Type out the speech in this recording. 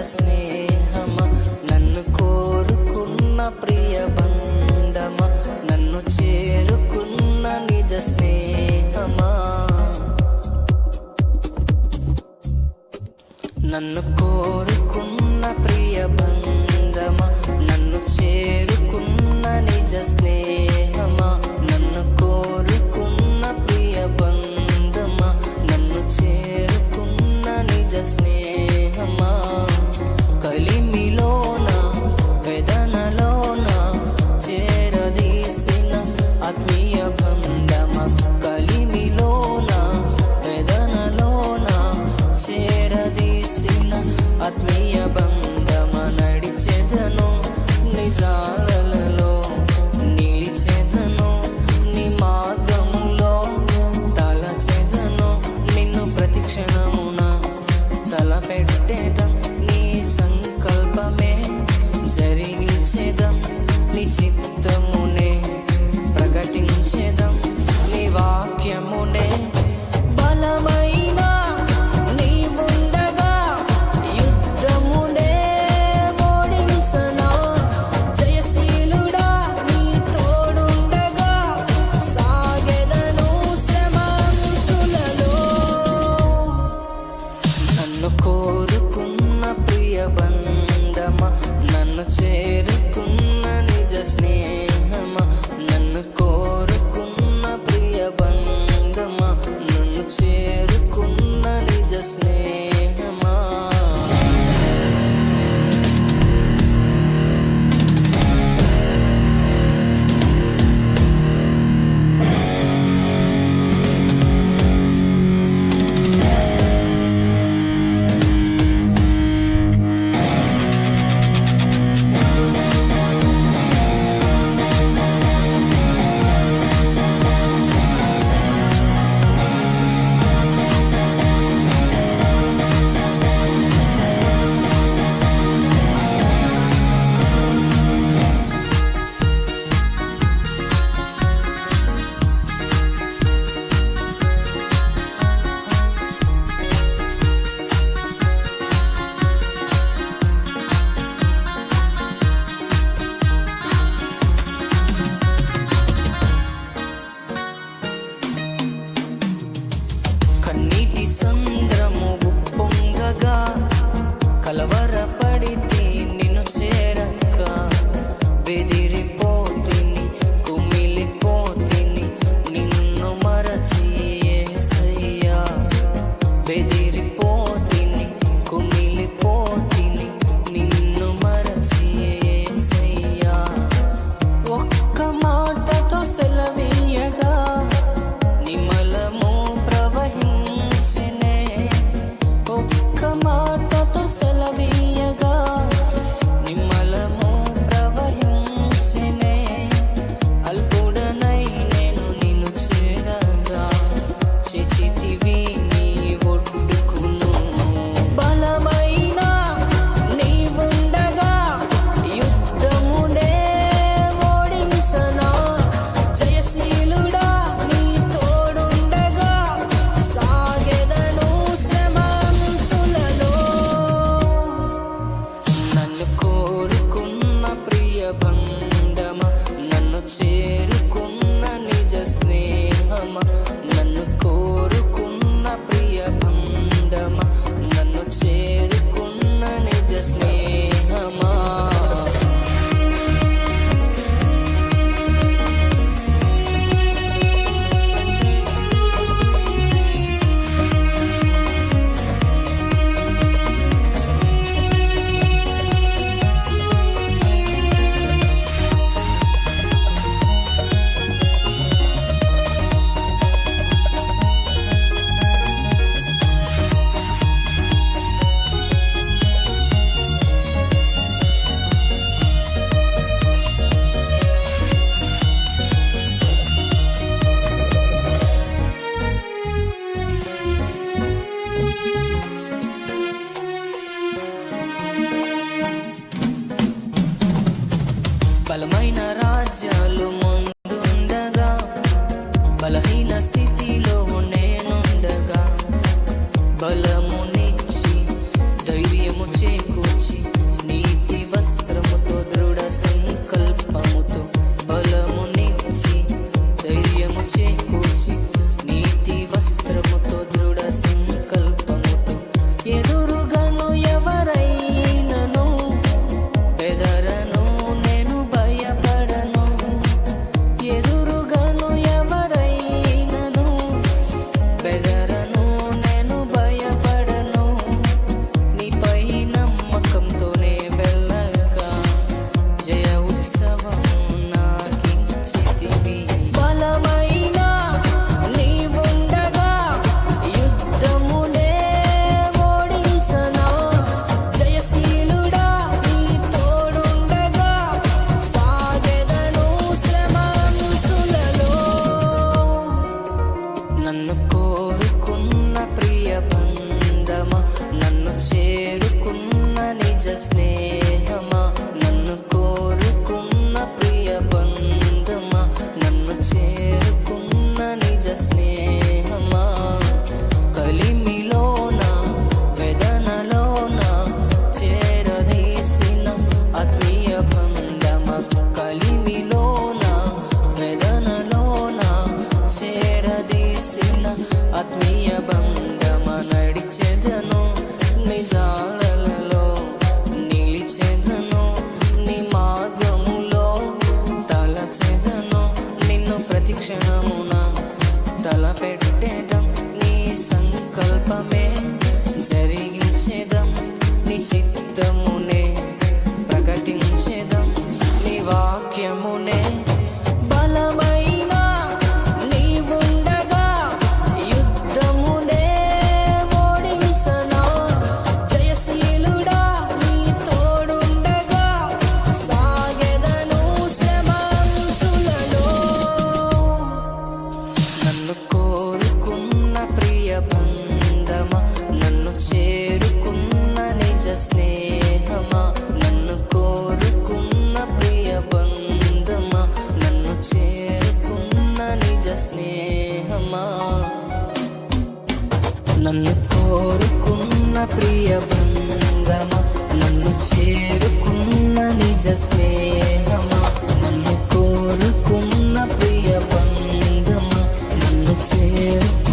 స్నేహమా, నన్ను కోరుకున్న ప్రియ బంధమా, నన్ను చేరుకున్న నిజ స్నేహమా, నన్ను కోరుకున్న ప్రియ బంధమా, నన్ను చేరుకున్న నిజ స్నేహమా, నన్ను కోరుకున్న ప్రియ బంధమా, నన్ను చేరుకున్న నిజ స్నేహమా, కలిమిలోన వేదనలోన చేరదీసిన ఆత్మీయ బంధమా, కలిమిలోన వేదనలోన చేరదీసిన ఆత్మీయ బంధమా, నడిచెదను నిజాలలో, నిలిచెదను నీ మార్గములో, తలచెదను నిన్ను ప్రతిక్షణమున, తలపెట్టేదం నీ సంకల్పమే, జరిగించేదం నీ చిత్తమునే, ప్రకటించేదం నీ వాక్యమునే, బలమైన నీవుండగా యుద్ధమునే ఓడించనా, జయశీలుడా నీ తోడుండగా సాగెదను శ్రమాంచులలో, నన్ను కోరుకున్న ప్రియ బంధమా, నన్ను చేరుకున్న నిజ స్నేహమా, నన్ను కోరుకున్న ప్రియ బంధమా, నన్ను చేరుకున్న నిజ స్నేహమా. కన్నీటి సంద్రము ఉప్పొంగగా కలవరపడితే నిన్ను చేరక, బెదిరిపోతిని కుమిలిపోతిని నిన్ను మరచి యేసయ్యా, బెదిరిపోతిని కుమిలిపోతిని నిన్ను మరచి యేసయ్యా, ఒక్క మాటతో సెలవీయగా నిమలము ప్రవహించెనే, ఒక్క మాటతో సెలవీయగా నిమలము ప్రవహించెనే, అల్పుడనై నేను నిన్ను చేరగా చేచితివి నీ ఒడ్డుకును, బలమైన నీవుండగా యుద్ధమునే ఓడించనా, జయశీలుడా నీ తోడుండగా సాగెదను శ్రమాంచులలో, నన్ను కోరుకున్న ప్రియ బంధమా, నన్ను చేరుకున్న నిజ స్నేహమా, నన్ను కోరుకున్న ప్రియ బంధమా, నన్ను చేరుకున్న నిజ స్నేహమా. బలమైన రాజ్యాలు ముందుండగా బలహీన స్థితిలో నేనుండగా బలమునిచ్చి ధైర్యము చేకూర్చి స్నేహమా నన్ను కోరుకున్న ప్రియ బంధమా నన్ను చేరుకున్న నిజ స్నేహమా కలిమిలోన వేదనలోన చేరదీసిన ఆత్మీయ బంధమా కలిమిలోన వేదనలోన చేరదీసిన ఆత్మీయ బంధమా నడిచెదను నిజాలలో నిలిచెదను నీ మార్గములో తలచెదను నిన్ను ప్రతిక్షణమున తలపెట్టేదం నీ సంకల్పమే జరిగించేదం నీ చిత్తమునే ప్రకటించేదం నీ వాక్యమునే బలమైన నీవుండగా యుద్ధమునే ఓడించనా జయశీలుడా నీ తోడుండగా సాగెదను శ్రమాంశులలో నన్ను కోరుకున్న ప్రియ బంధమా నన్ను చేరుకున్న నిజ స్నేహమా నన్ను కోరుకున్న ప్రియ బంధమా నన్ను చేరుకున్న నిజ స్నేహమా నన్ను కోరుకున్న ప్రియ బంధమా నన్ను చేరుకున్న నిజ స్నేహమా నన్ను కోరుకున్న ప్రియ బంధమా నన్ను చేరుకున్న